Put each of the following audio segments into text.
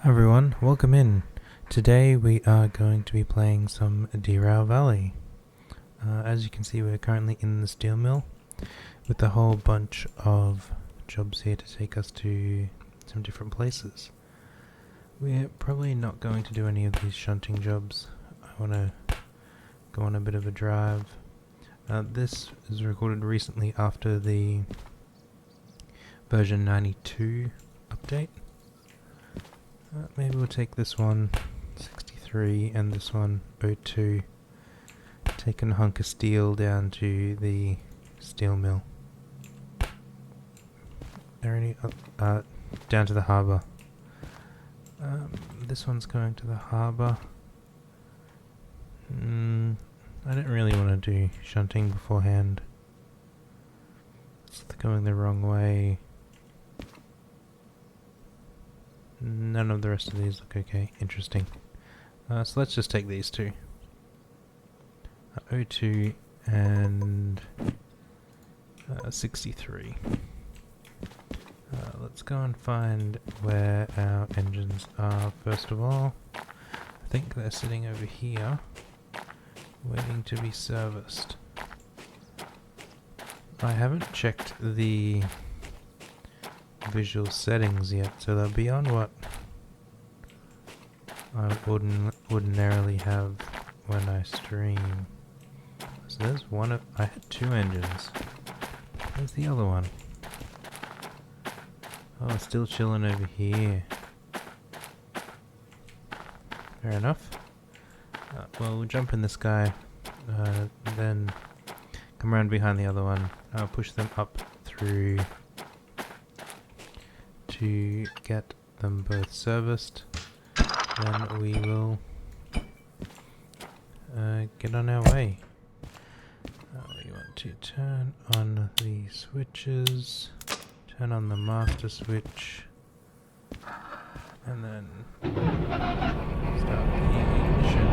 Hi everyone, welcome in. Today we are going to be playing some Derail Valley. As you can see, we're currently in the steel mill with a whole bunch of jobs here to take us to some different places. We're probably not going to do any of these shunting jobs. I want to go on a bit of a drive. This is recorded recently after the version 92 update. Maybe we'll take this one 63 and this one 02. Taking a hunk of steel down to the steel mill. There any down to the harbour. This one's going to the harbour. I don't really want to do shunting beforehand. It's going the wrong way. None of the rest of these look okay. Interesting. So let's just take these two. 02 and 63. Let's go and find where our engines are first of all. I think they're sitting over here, waiting to be serviced. I haven't checked the visual settings yet, so they'll be on what I ordinarily have when I stream. So there's one of... I had two engines. Where's the other one? Oh, it's still chilling over here. Fair enough. Well, we'll jump in this guy, then come around behind the other one. I'll push them up through to get them both serviced. Then we will get on our way. We want to turn on the switches, turn on the master switch, and then start the ignition.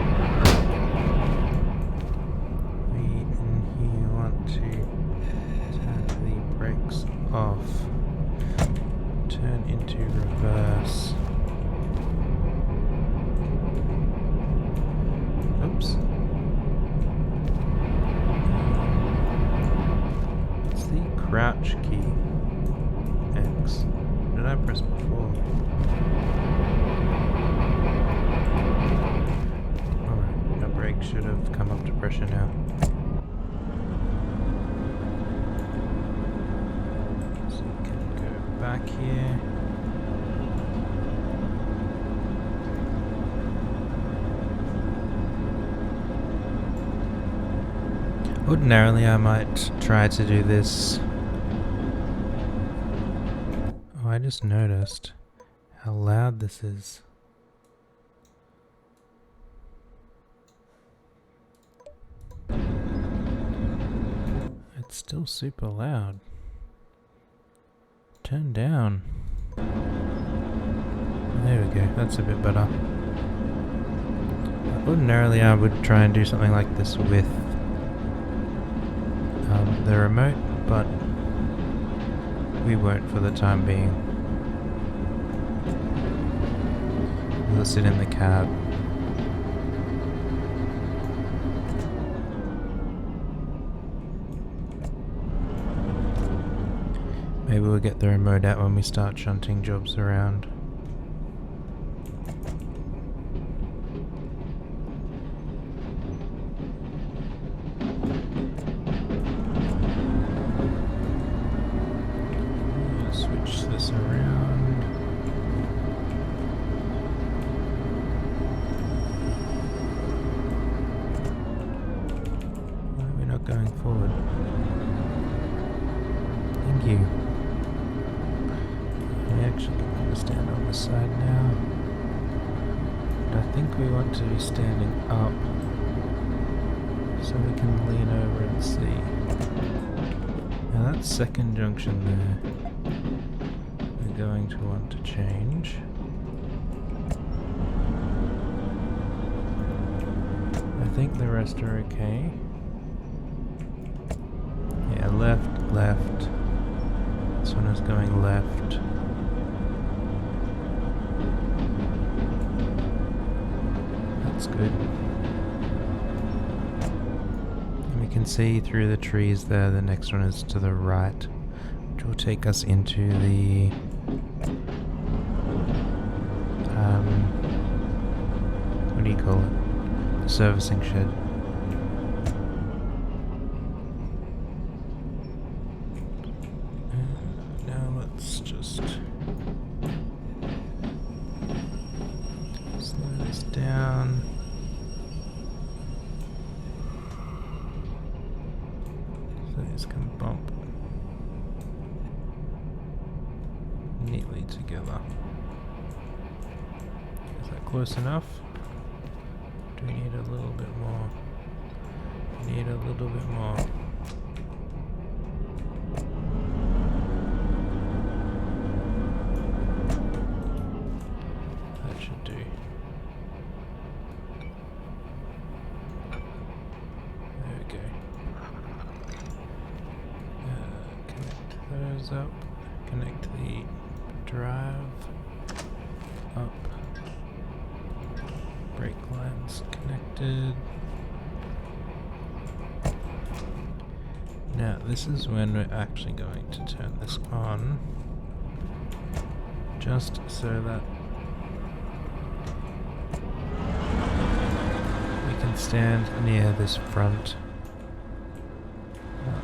We in here want to turn the brakes off. Turn into reverse. Oops. It's the crouch key. X. What did I press before? Alright, our brake should have come up to pressure now. So we can go back here. Ordinarily I might try to do this. Oh, I just noticed how loud this is. It's still super loud. Turn down. There we go, that's a bit better. Ordinarily I would try and do something like this with the remote, but we won't for the time being. We'll sit in the cab. Maybe we'll get the remote out when we start shunting jobs around. Switch this around. Why are we not going forward? Thank you. We actually can understand on this side now. But I think we want to be standing up so we can lean over and see. Now that second junction there, we're going to want to change. I think the rest are okay. Yeah, left, left. This one is going left. That's good. And we can see through the trees there, the next one is to the right, which will take us into the what do you call it? The servicing shed. Now let's just slow this down. So these can bump neatly together. Is that close enough? Do we need a little bit more? We need a little bit more. That should do. There we go. Connect those up. Connect the drive up. Brake lines connected. Now this is when we're actually going to turn this on, just so that we can stand near this front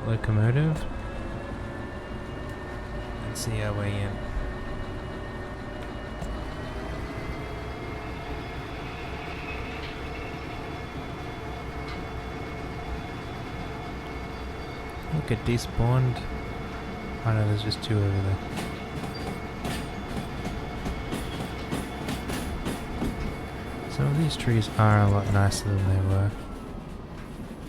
locomotive and see our way in. Look, it despawned. Oh no, there's just two over there. Some of these trees are a lot nicer than they were.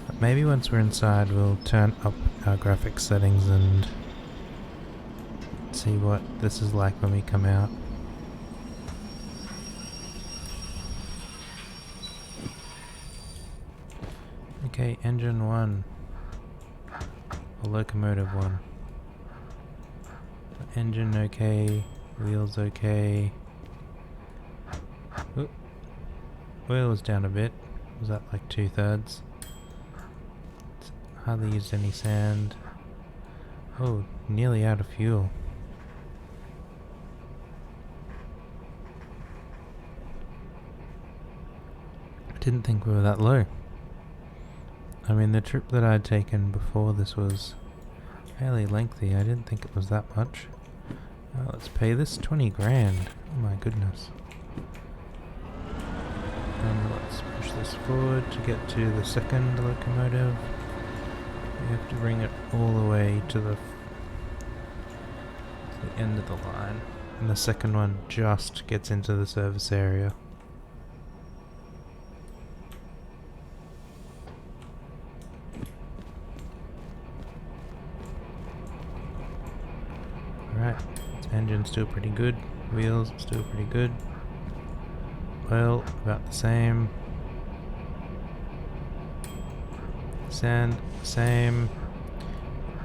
But maybe once we're inside we'll turn up our graphics settings and see what this is like when we come out. Okay, engine 1. Or locomotive 1. Engine okay, wheels okay. Oop. Oil is down a bit. Was that like 2/3? Hardly used any sand. Oh, nearly out of fuel. I didn't think we were that low. I mean, the trip that I'd taken before this was fairly lengthy. I didn't think it was that much. Let's pay this 20 grand. Oh my goodness. And let's push this forward to get to the second locomotive. We have to bring it all the way to the end of the line. And the second one just gets into the service area. Alright, engine's still pretty good, wheels still pretty good, oil about the same, sand same.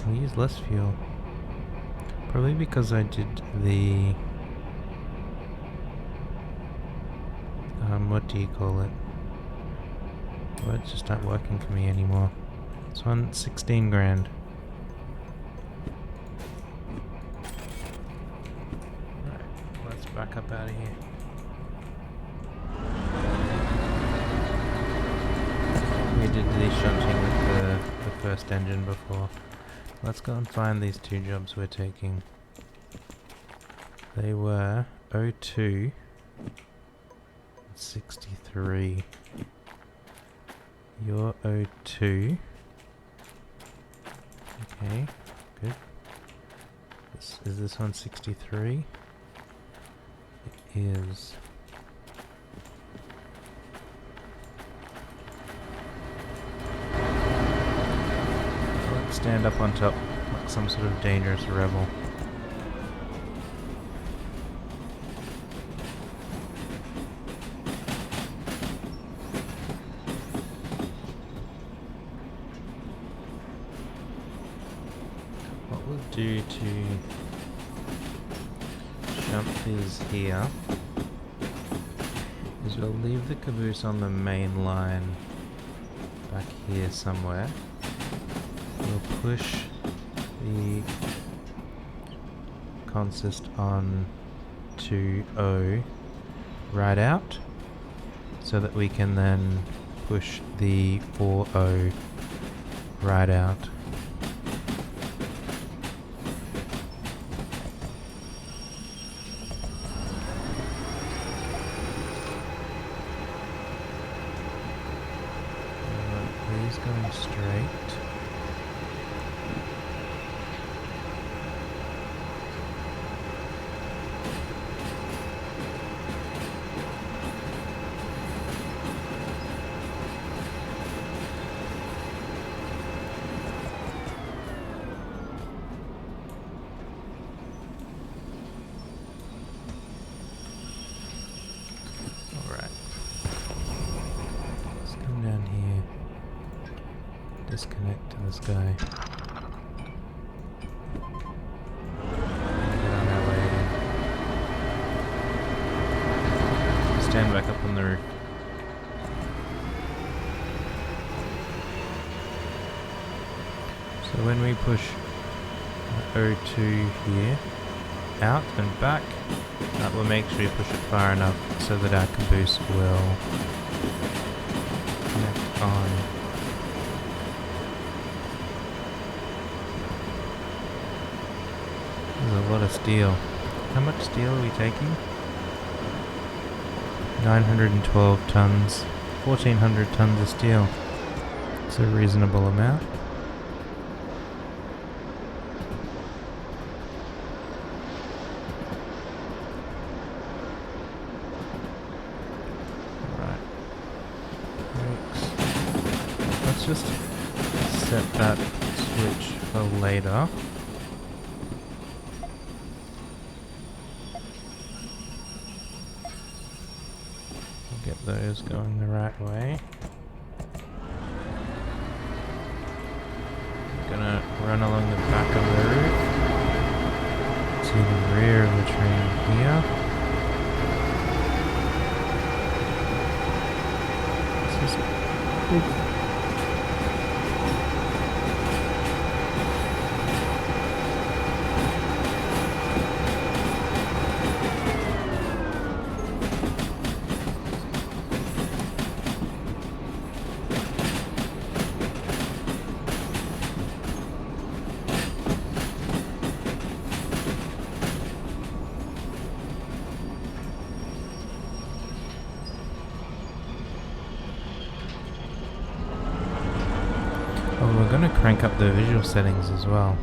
We use less fuel, probably because I did the what do you call it? Words just aren't working for me anymore. This one's 16 grand. Back up out of here. We did the shunting with the first engine before. Let's go and find these two jobs we're taking. They were 02 and 63. You're 02. Okay, good. Is this one 63? Is let's stand up on top like some sort of dangerous rebel. What we'll do to jump these here is is we'll leave the caboose on the main line back here somewhere. We'll push the consist on to O right out so that we can then push the 4O right out. Please going straight. Disconnect to this guy. Get on our way. Stand back up on the roof. So when we push O2 here, out and back, that will make sure we push it far enough so that our caboose will connect on. There's a lot of steel. How much steel are we taking? 912 tons. 1400 tons of steel. It's a reasonable amount. Alright. Let's just set that switch for later. Get those going the right way. We're gonna run along the back of the roof to the rear of the train here. This is we're going to crank up the visual settings as well.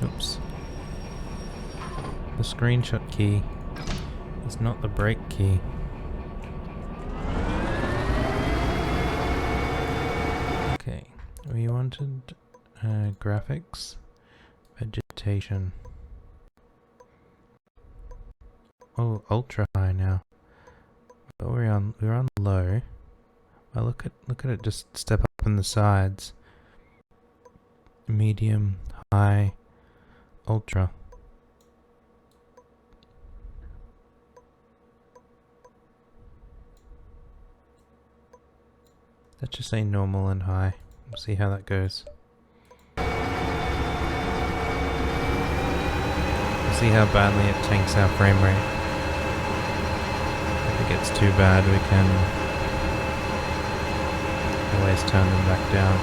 Oops. The screenshot key is not the brake key. Okay, we wanted graphics, vegetation. Oh, ultra high now. But we're on low. Well, look at it just step up in the sides. Medium, high, ultra. Let's just say normal and high. We'll see how that goes. We'll see how badly it tanks our frame rate. If it gets too bad, we can always turn them back down.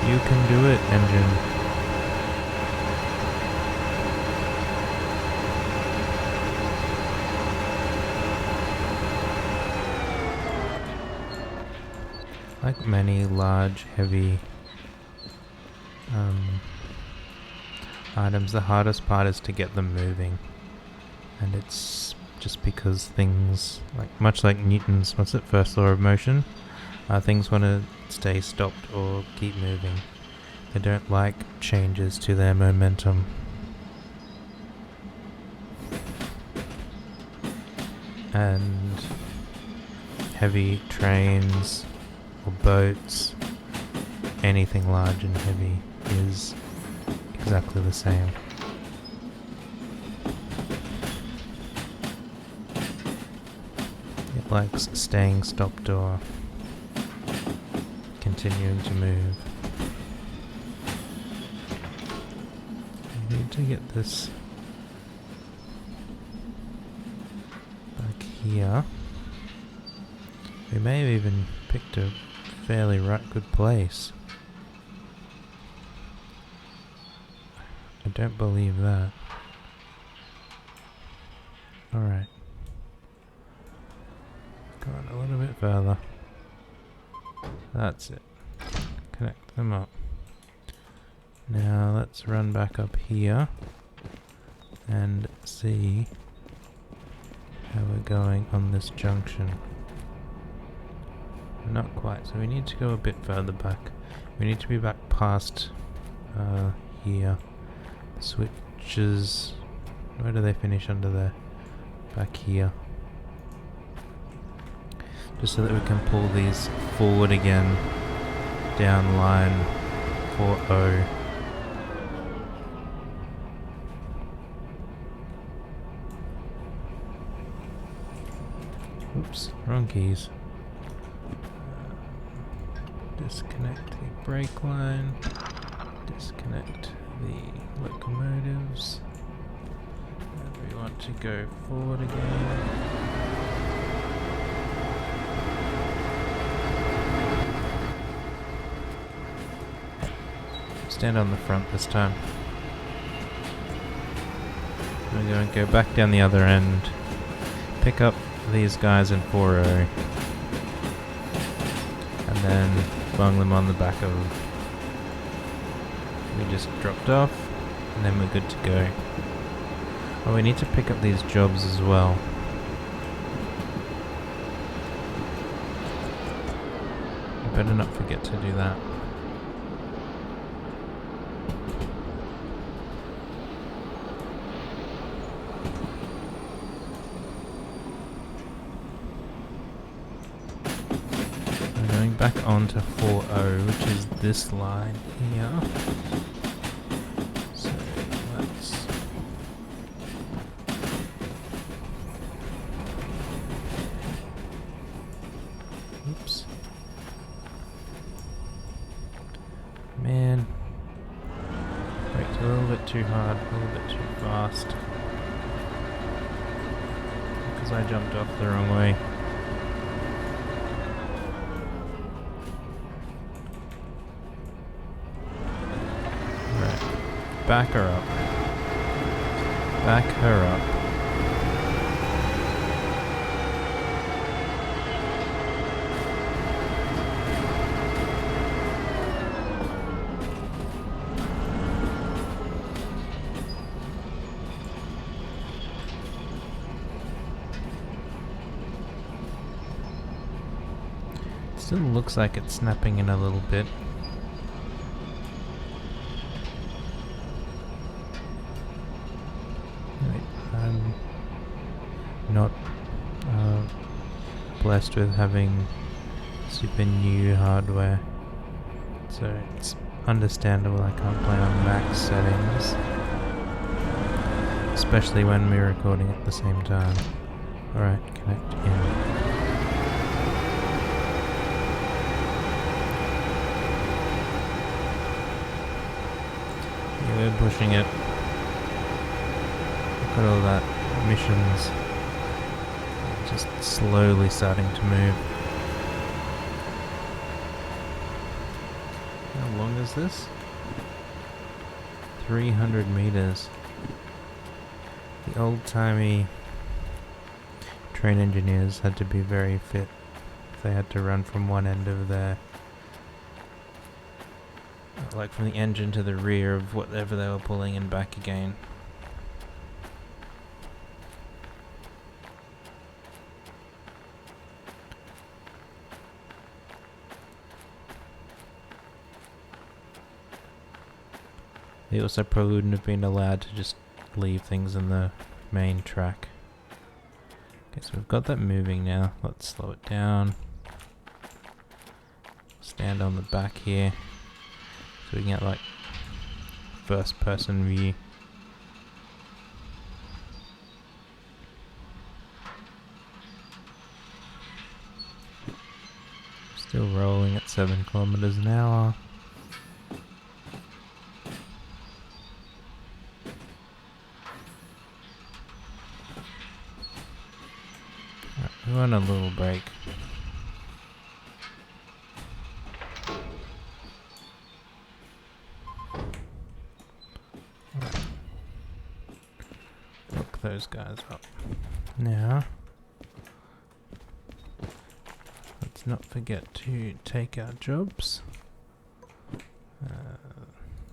You can do it, engine. Like many large, heavy items, the hardest part is to get them moving. And it's just because things, much like Newton's, what's it, first law of motion? Things want to stay stopped or keep moving. They don't like changes to their momentum. and heavy trains or boats, anything large and heavy is exactly the same. It likes staying stopped or continuing to move. I need to get this back here. We may have even picked a fairly good place. I don't believe that. Alright. Go on a little bit further. That's it. Connect them up. Now let's run back up here and see how we're going on this junction. Not quite, so we need to go a bit further back. We need to be back past here. Switches. Where do they finish under there? Back here. Just so that we can pull these forward again down line 4O. Oops, wrong keys. Disconnect the brake line. Disconnect the locomotives. And we want to go forward again. Stand on the front this time. We're going to go back down the other end. Pick up these guys in 4O. And then bung them on the back of we just dropped off, and then we're good to go. Oh, we need to pick up these jobs as well. We better not forget to do that. Back onto 4O, which is this line here. So let's oops. Man. Braked a little bit too hard, a little bit too fast. Because I jumped off the wrong way. Back her up. Back her up. Still looks like it's snapping in a little bit. Not blessed with having super new hardware, so it's understandable I can't play on max settings, especially when we're recording at the same time. Alright, connect in. Yeah, we're pushing it. Look at all that emissions. Just slowly starting to move. How long is this? 300 meters. The old-timey train engineers had to be very fit. They had to run from one end of their, like from the engine to the rear of whatever they were pulling and back again. They also probably wouldn't have been allowed to just leave things in the main track. Okay, so we've got that moving now. Let's slow it down. Stand on the back here so we can get like first person view. Still rolling at 7 kilometers an hour. Right, we want a little break. Look those guys up. Now, let's not forget to take our jobs.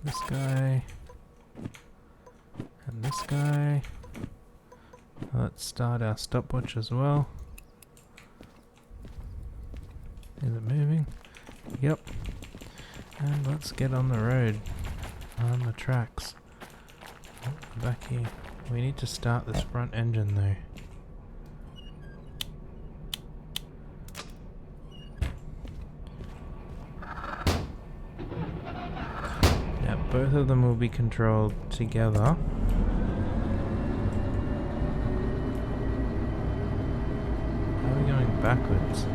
This guy and this guy. Let's start our stopwatch as well. Is it moving? Yep. And let's get on the road. On the tracks. Oh, back here. We need to start this front engine though. Now both of them will be controlled together. How are we going backwards?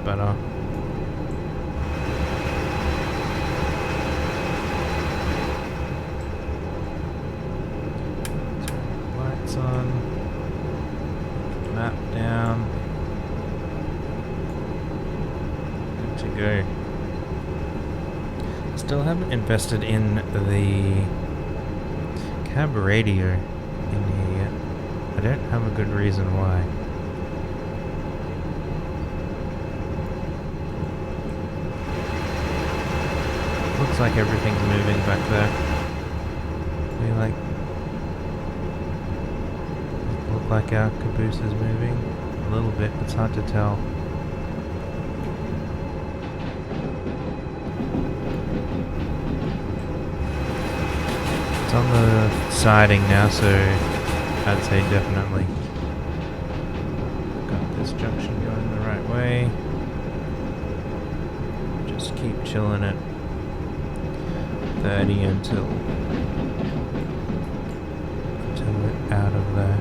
Better. Turn lights on. Map down. Good to go. Still haven't invested in the cab radio in here yet. I don't have a good reason why. Looks like everything's moving back there. Look like our caboose is moving a little bit. It's hard to tell. It's on the siding now, so I'd say definitely. Got this junction going the right way. Just keep chilling it. 30 until we're out of there.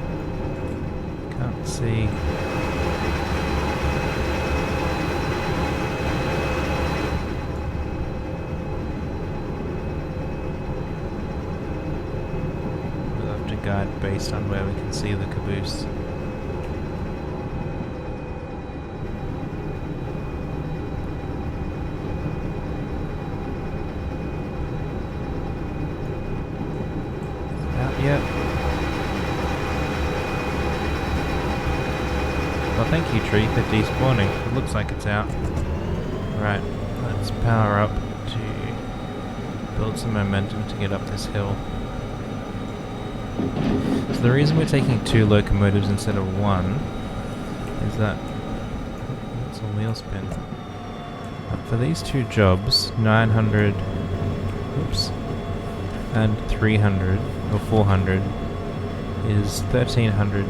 Can't see. We'll have to guide based on where we can see the caboose. Yep. Well, thank you, tree, for despawning. It looks like it's out. Right, let's power up to build some momentum to get up this hill. So the reason we're taking 2 locomotives instead of 1 is that... That's a wheel spin. For these 2 jobs, 900... Oops. And 300... or 400 is 1,300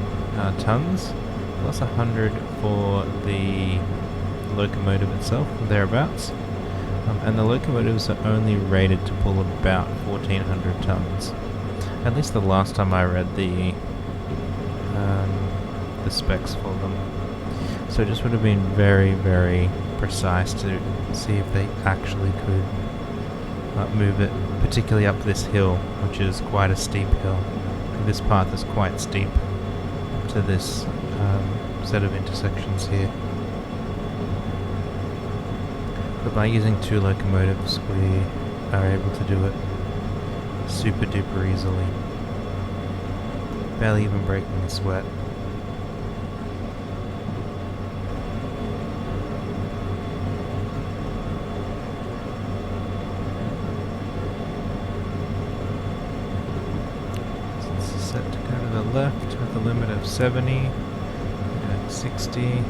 tons, plus 100 for the locomotive itself, thereabouts. And the locomotives are only rated to pull about 1,400 tons. At least the last time I read the specs for them. So it just would have been very, very precise to see if they actually could move it, particularly up this hill, which is quite a steep hill. This path is quite steep to this set of intersections here. But by using 2 locomotives, we are able to do it super duper easily. Barely even breaking a sweat. Set to go to the left with a limit of 70 and 60.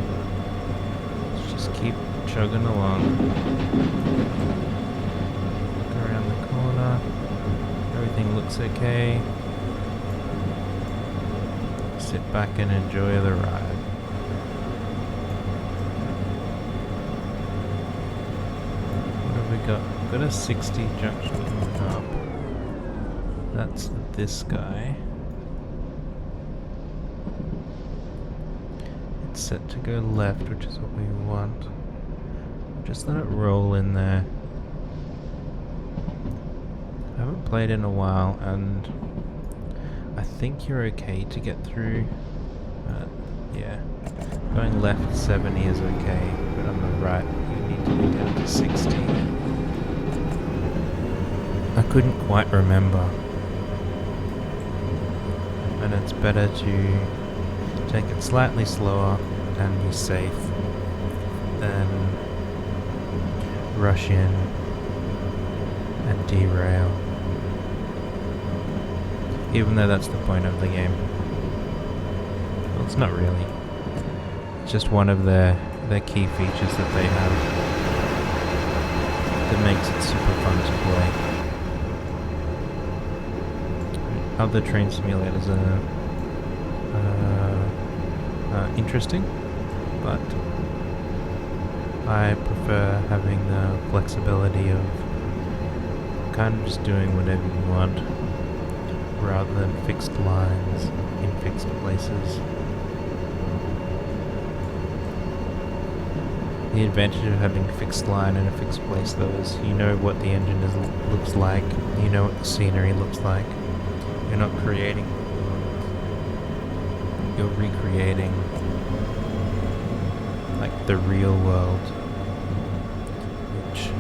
Let's just keep chugging along. Look around the corner. Everything looks okay. Sit back and enjoy the ride. What have we got? We've got a 60 junction coming up. That's this guy. It's set to go left, which is what we want. Just let it roll in there. I haven't played in a while, and I think you're okay to get through. Yeah, going left 70 is okay, but on the right you need to be down to 60. I couldn't quite remember, and it's better to take it slightly slower and be safe than rush in and derail. Even though that's the point of the game. Well, it's not really. It's just one of their key features that they have that makes it super fun to play. Other train simulators are interesting, but I prefer having the flexibility of kind of just doing whatever you want, rather than fixed lines in fixed places. The advantage of having a fixed line in a fixed place, though, is you know what the engine looks like, you know what the scenery looks like. You're not creating, you're recreating like the real world, which,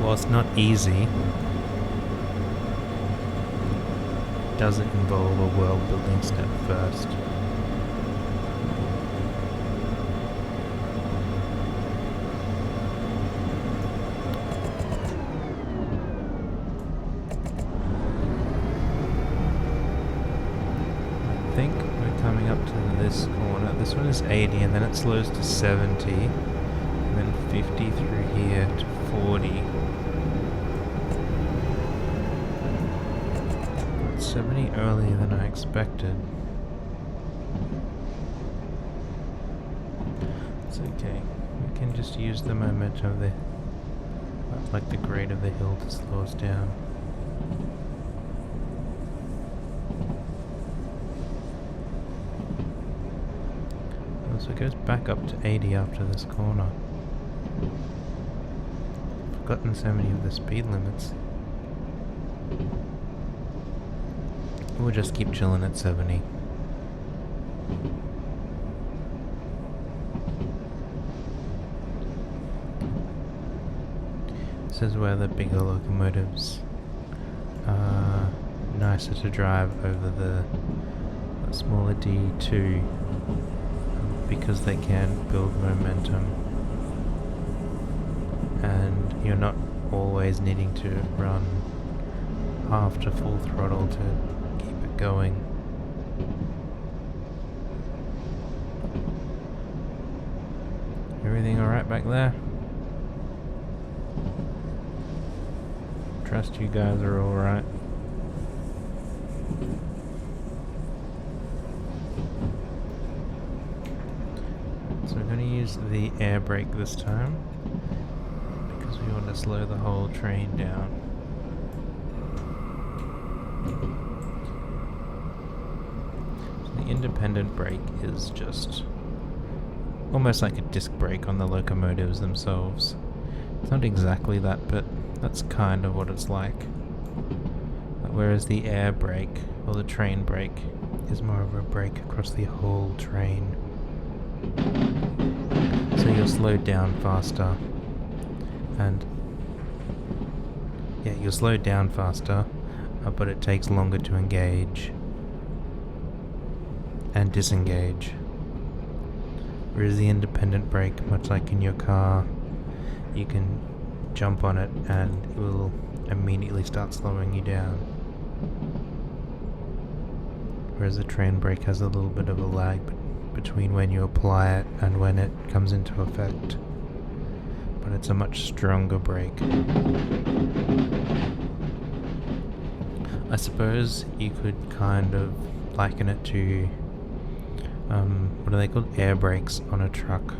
whilst not easy, doesn't involve a world building step first. I think we're coming up to this corner. This one is 80 and then it slows to 70 and then 50 through here to 40. 70 earlier than I expected. It's okay. We can just use the momentum of the, like the grade of the hill, to slow us down. So it goes back up to 80 after this corner. Forgotten so many of the speed limits. We'll just keep chilling at 70. This is where the bigger locomotives are nicer to drive over the smaller D2, because they can build momentum and you're not always needing to run half to full throttle to keep it going. Everything alright back there? Trust you guys are alright. So we're going to use the air brake this time, because we want to slow the whole train down. So the independent brake is just almost like a disc brake on the locomotives themselves. It's not exactly that, but that's kind of what it's like. Whereas the air brake, or the train brake, is more of a brake across the whole train. So you'll slow down faster, and yeah, you'll slow down faster, but it takes longer to engage and disengage. Whereas the independent brake, much like in your car, you can jump on it and it will immediately start slowing you down. Whereas the train brake has a little bit of a lag between when you apply it and when it comes into effect. But it's a much stronger brake. I suppose you could kind of liken it to, what are they called? Air brakes on a truck.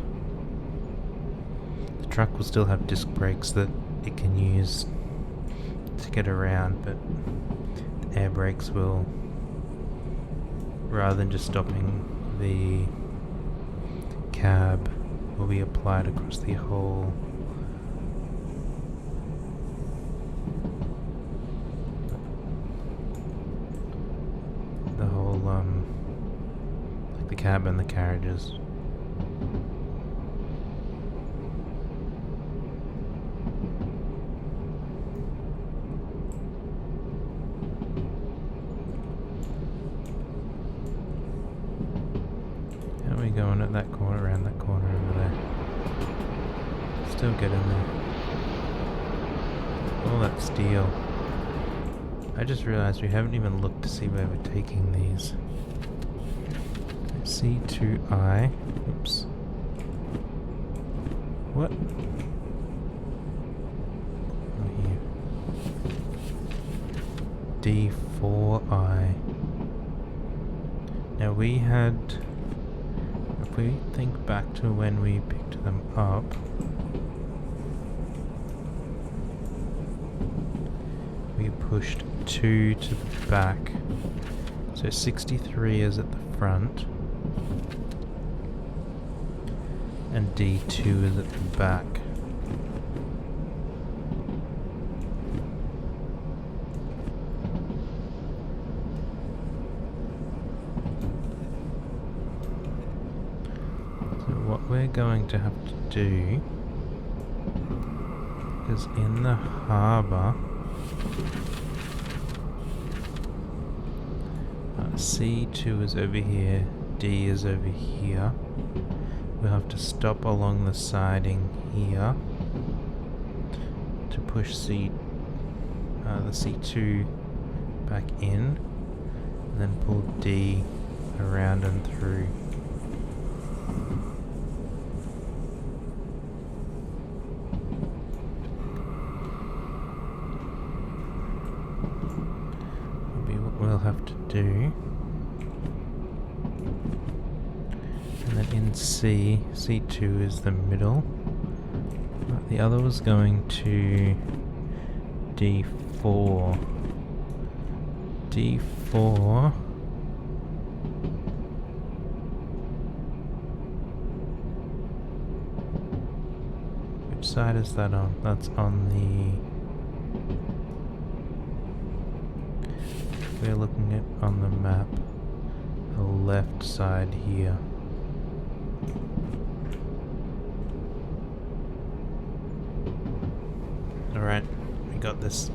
The truck will still have disc brakes that it can use to get around, but the air brakes will, rather than just stopping the cab, will be applied across the whole like the cab and the carriages. How are we going at that corner, around that corner over there? Still get in there. All that steel. I just realized we haven't even looked to see where we're taking these. C2I. Oops. What? Oh, here. D4I. Now we had... If we think back to when we picked them up... we pushed 2 to the back. So 63 is at the front. And D2 is at the back. So what we're going to have to do is in the harbour, C2 is over here, D is over here. We'll have to stop along the siding here to push the C2 back in, and then pull D around and through. Maybe what we'll have to do. And then in C, C2 is the middle. The other was going to D4. D4. Which side is that on? That's on the... We're looking at on the map, the left side here. Alright, we got this.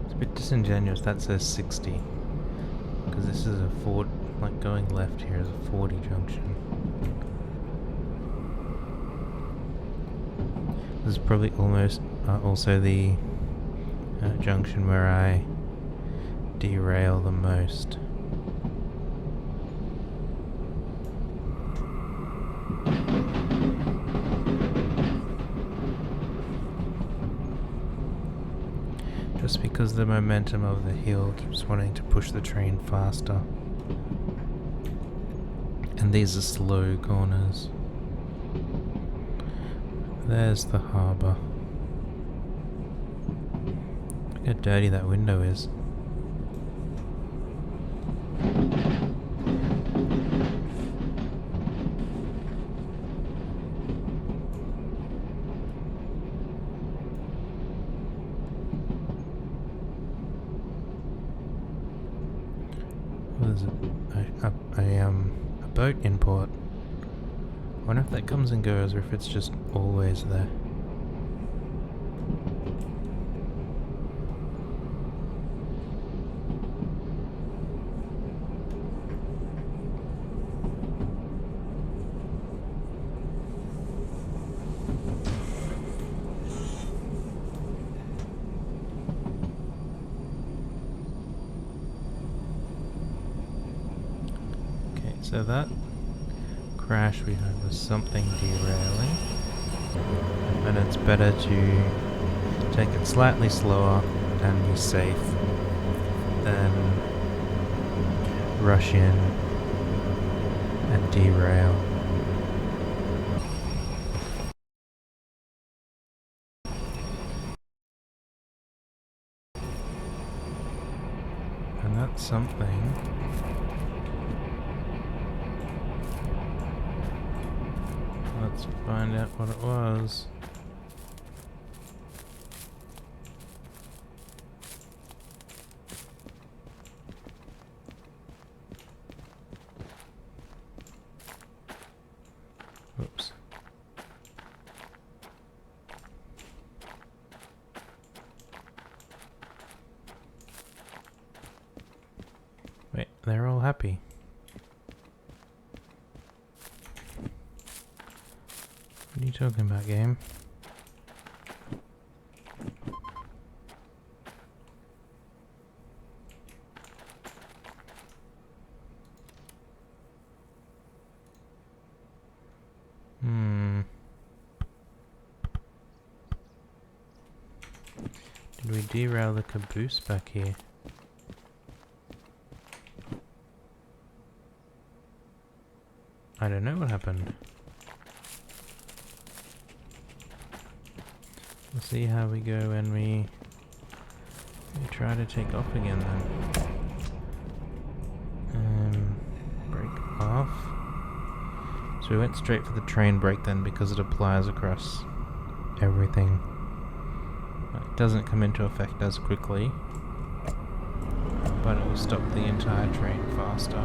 It's a bit disingenuous, that says 60. Because this is a 40, like going left here is a 40 junction. This is probably almost also the junction where I derail the most. Just because the momentum of the hill keeps wanting to push the train faster. And these are slow corners. There's the harbour. Look how dirty that window is. There's a boat in port. I wonder if that comes and goes or if it's just always there. So that crash we heard was something derailing, and it's better to take it slightly slower and be safe than rush in and derail. And that's something. Let's find out what it was. Oops. Wait, they're all happy. What are you talking about, game? Did we derail the caboose back here? I don't know what happened. We'll see how we go when we try to take off again then. Brake off. So we went straight for the train brake then because it applies across everything. It doesn't come into effect as quickly, but it will stop the entire train faster.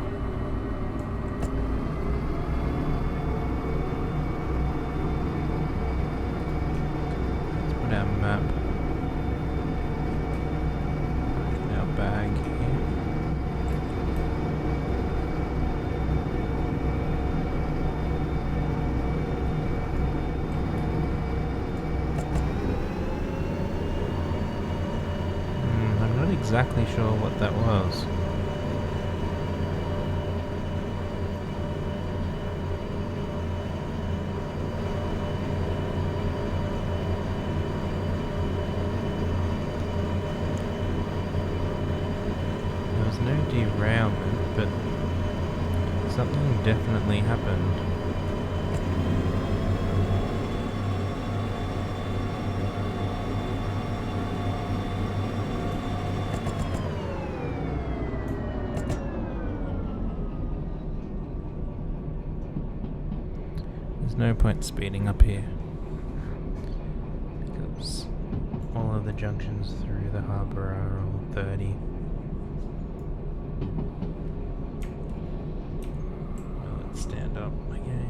Let's put our map in our bag here. Exactly sure what that was. There was no derailment, but something definitely happened. There's no point speeding up here because all of the junctions through the harbour are all 30. Well, let's stand up again.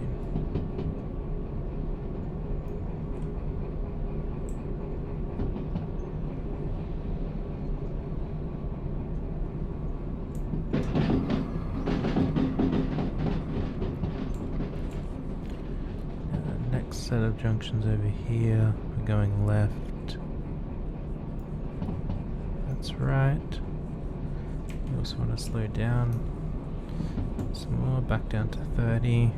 Set of junctions over here. We're going left. That's right. We also want to slow down some more, back down to 30.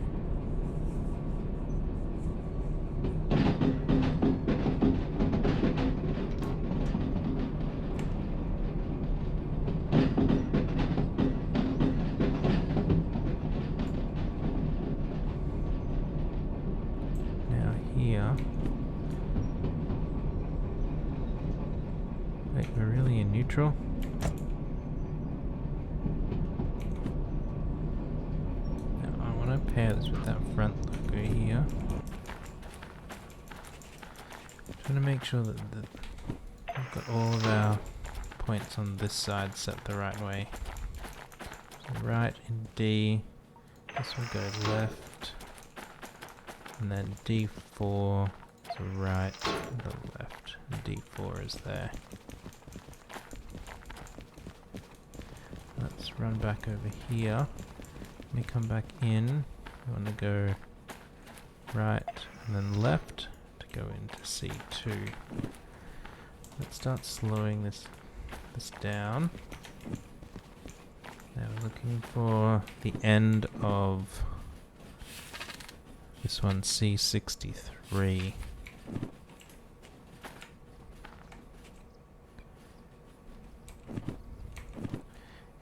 Here. Wait, we're really in neutral? Now I want to pair this with that front logo here. Trying to make sure that we've got all of our points on this side set the right way. So right in D, this will go left. And then D4 is right and the left, and D4 is there. Let's run back over here. Let me come back in. We want to go right and then left to go into C2. Let's start slowing this down. Now we're looking for the end of this one, C63.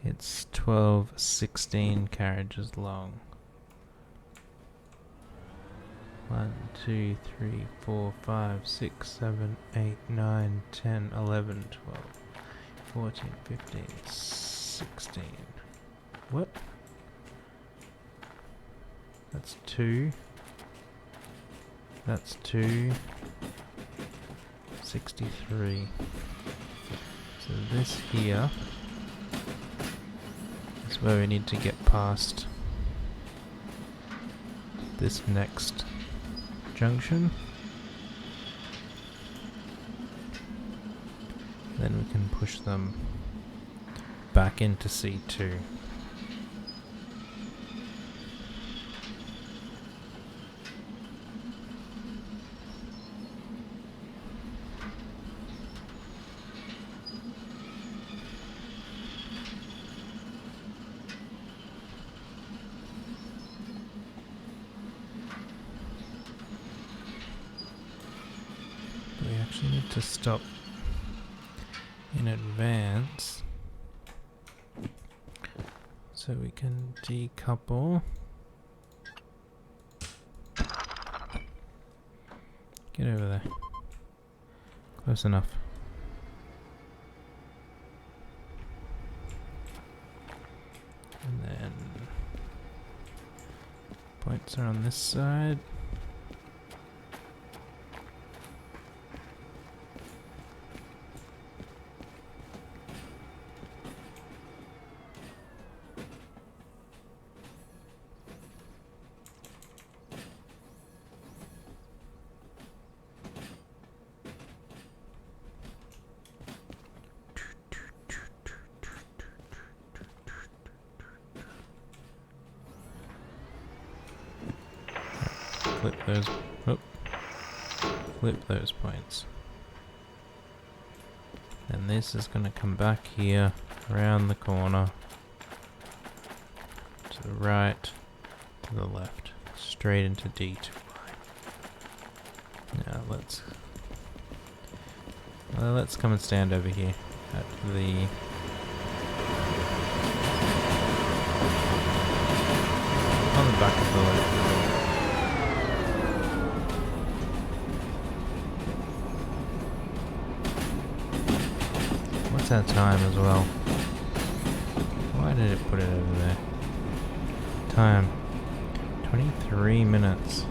It's 16 carriages long. 1, 2, 3, 4, 5, 6, 7, 8, 9, 10, 11, 12, 14, 15, 16. What? That's 2. That's 2. 63. So this here is where we need to get past this next junction. Then we can push them back into C2. We actually need to stop in advance so we can decouple. Get over there. Close enough. And then points are on this side. Flip those points. And this is going to come back here, around the corner, to the right, to the left, straight into D2. Now let's come and stand over here at the on the back of the left. What's our time as well? Why did it put it over there? Time. 23 minutes.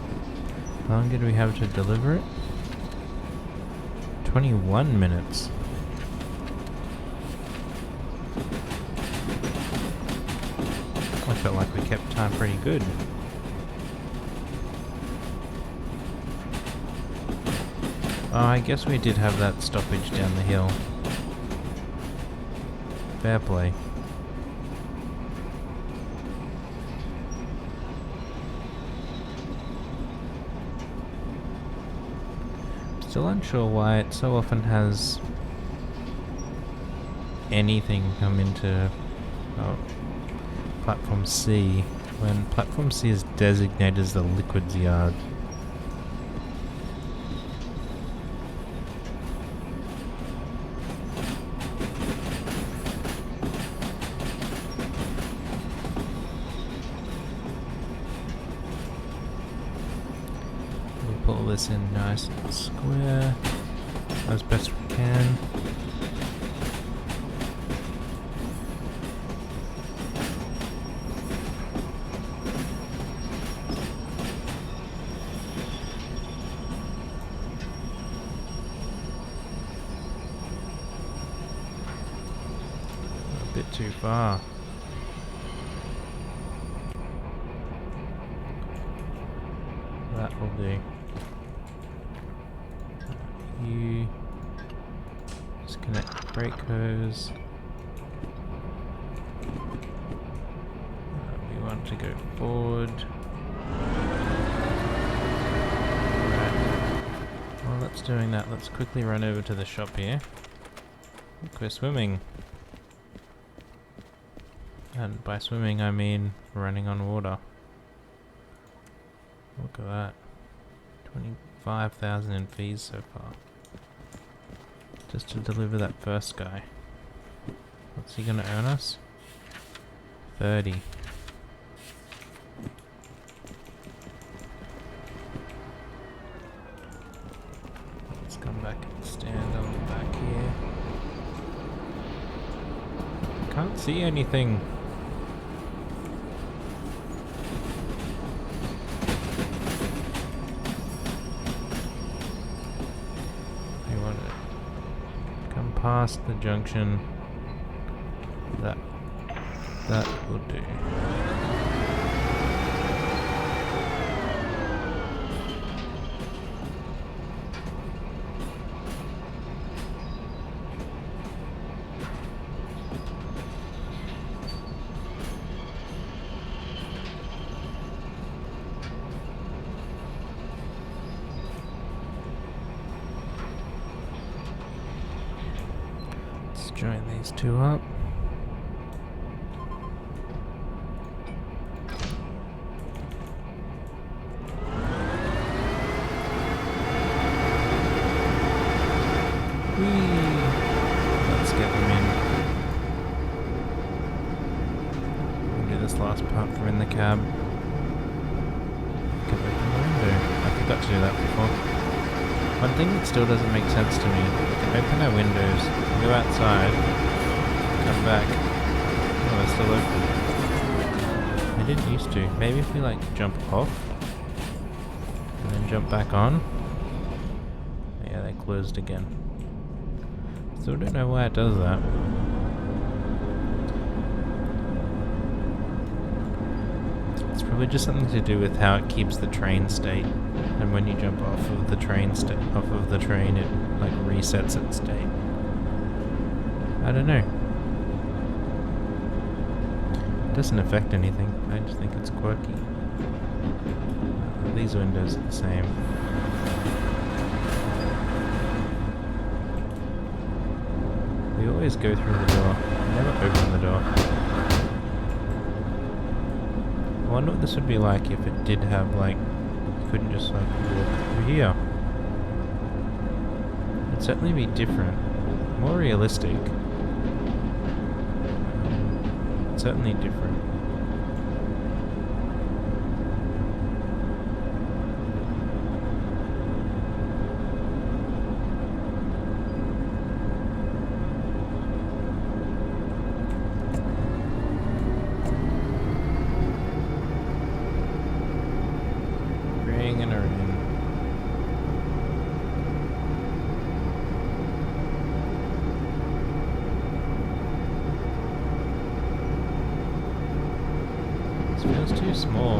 How long did we have to deliver it? 21 minutes. I felt like we kept time pretty good. Oh, I guess we did have that stoppage down the hill. Fair play. Still unsure why it so often has anything come into platform C when platform C is designated as the liquids yard. Pull this in nice and square as best we can. A bit too far. That will do. You disconnect the brake hose. We want to go forward. Right. While that's doing that, let's quickly run over to the shop here. Look, we're swimming. And by swimming I mean running on water. Look at that. 25,000 in fees so far. Just to deliver that first guy. What's he gonna earn us? 30. Let's come back and stand on the back here. Can't see anything. I want to come past the junction. That will do. Let's join these two up. Let's get them in. We'll do this last part from in the cab. Can open the window. I forgot to do that before. One thing that still doesn't make sense to me. We can open our windows, go outside, come back. Oh, they're still open. I didn't used to. Maybe if we like jump off and then jump back on. Yeah, they closed again. Still don't know why it does that. It's probably just something to do with how it keeps the train state, and when you jump off of the train it like resets its state. I don't know. It doesn't affect anything. I just think it's quirky. These windows are the same. We always go through the door. We never open the door. I wonder what this would be like if it did have, like, you couldn't just, like, walk through here. It'd certainly be different. More realistic. Certainly different. This feels too small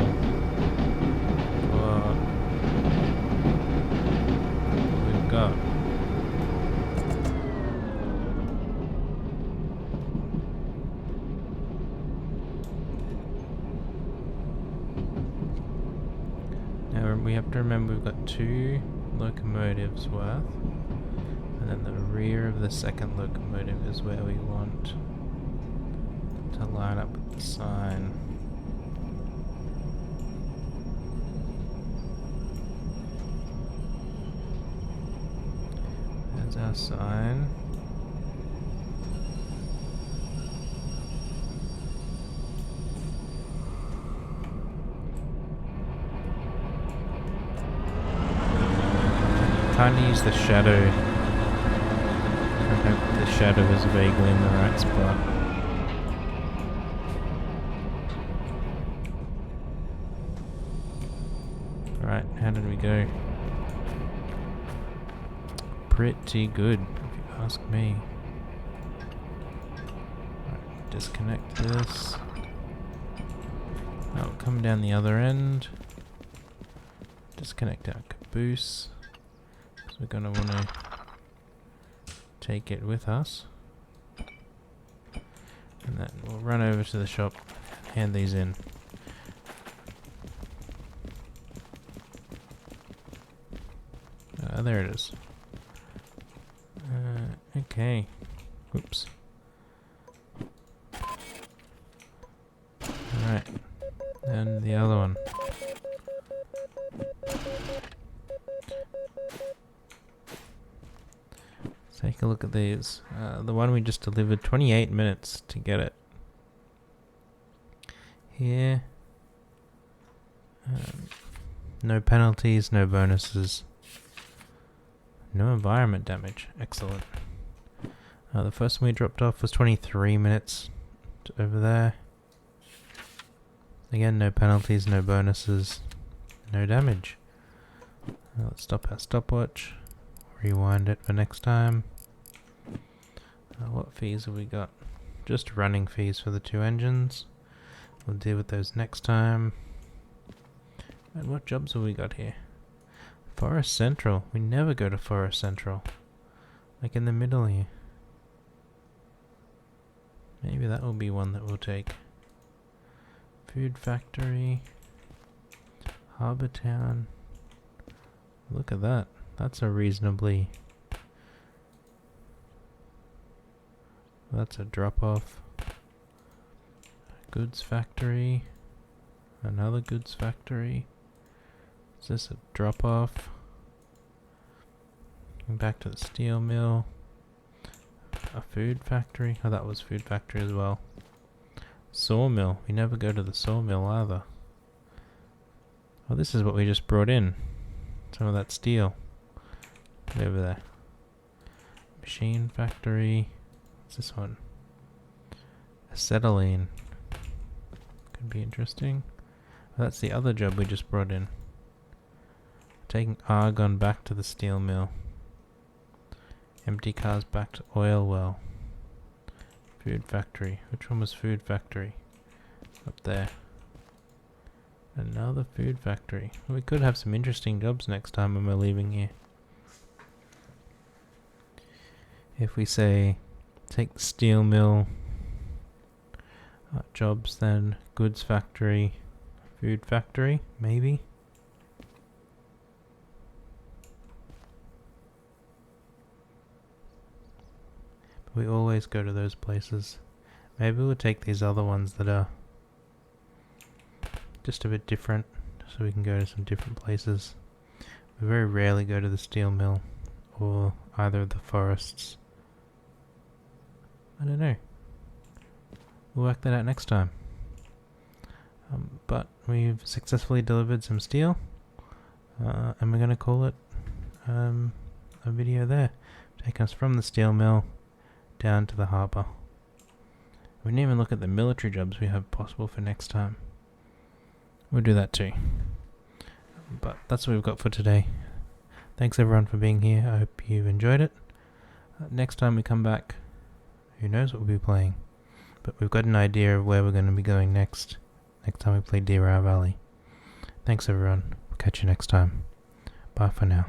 for what we've got. Now we have to remember we've got 2 locomotives worth, and then the rear of the second locomotive is where we want to line up with the sign. There's our sign. Kind of use the shadow. I hope the shadow is vaguely in the right spot. Right, how did we go? Pretty good, if you ask me. Right, disconnect this. Now we'll come down the other end. Disconnect our caboose. So we're going to want to take it with us. And then we'll run over to the shop, hand these in. There it is. Okay. Oops. other one? Let's take a look at these. The one we just delivered, 28 minutes to get it. Here. No penalties, no bonuses. No environment damage. Excellent. The first one we dropped off was 23 minutes over there. Again, no penalties, no bonuses, no damage. Let's stop our stopwatch. Rewind it for next time. What fees have we got? Just running fees for the 2 engines. We'll deal with those next time. And what jobs have we got here? Forest Central. We never go to Forest Central. Like in the middle here. Maybe that will be one that we'll take. Food Factory. Harbour Town. Look at that. That's a reasonably... That's a drop-off. Goods Factory. Another Goods Factory. Is this a drop-off? Back to the steel mill. A food factory. Oh, that was food factory as well. Sawmill. We never go to the sawmill either. Oh, this is what we just brought in. Some of that steel. Over there. Machine factory. What's this one? Acetylene. Could be interesting. Oh, that's the other job we just brought in. Taking argon back to the steel mill. Empty cars back to oil well. Food factory. Which one was food factory? Up there. Another food factory. Well, we could have some interesting jobs next time when we're leaving here. If we say, take the steel mill jobs, then goods factory, food factory, maybe. We always go to those places. Maybe we'll take these other ones that are just a bit different, so we can go to some different places. We very rarely go to the steel mill or either of the forests. I don't know. We'll work that out next time. But we've successfully delivered some steel, and we're going to call it a video there. Taking us from the steel mill down to the harbour. We didn't even look at the military jobs we have possible for next time. We'll do that too. But that's what we've got for today. Thanks everyone for being here. I hope you've enjoyed it. Next time we come back, who knows what we'll be playing. But we've got an idea of where we're going to be going next time we play Derail Valley. Thanks everyone. Catch you next time. Bye for now.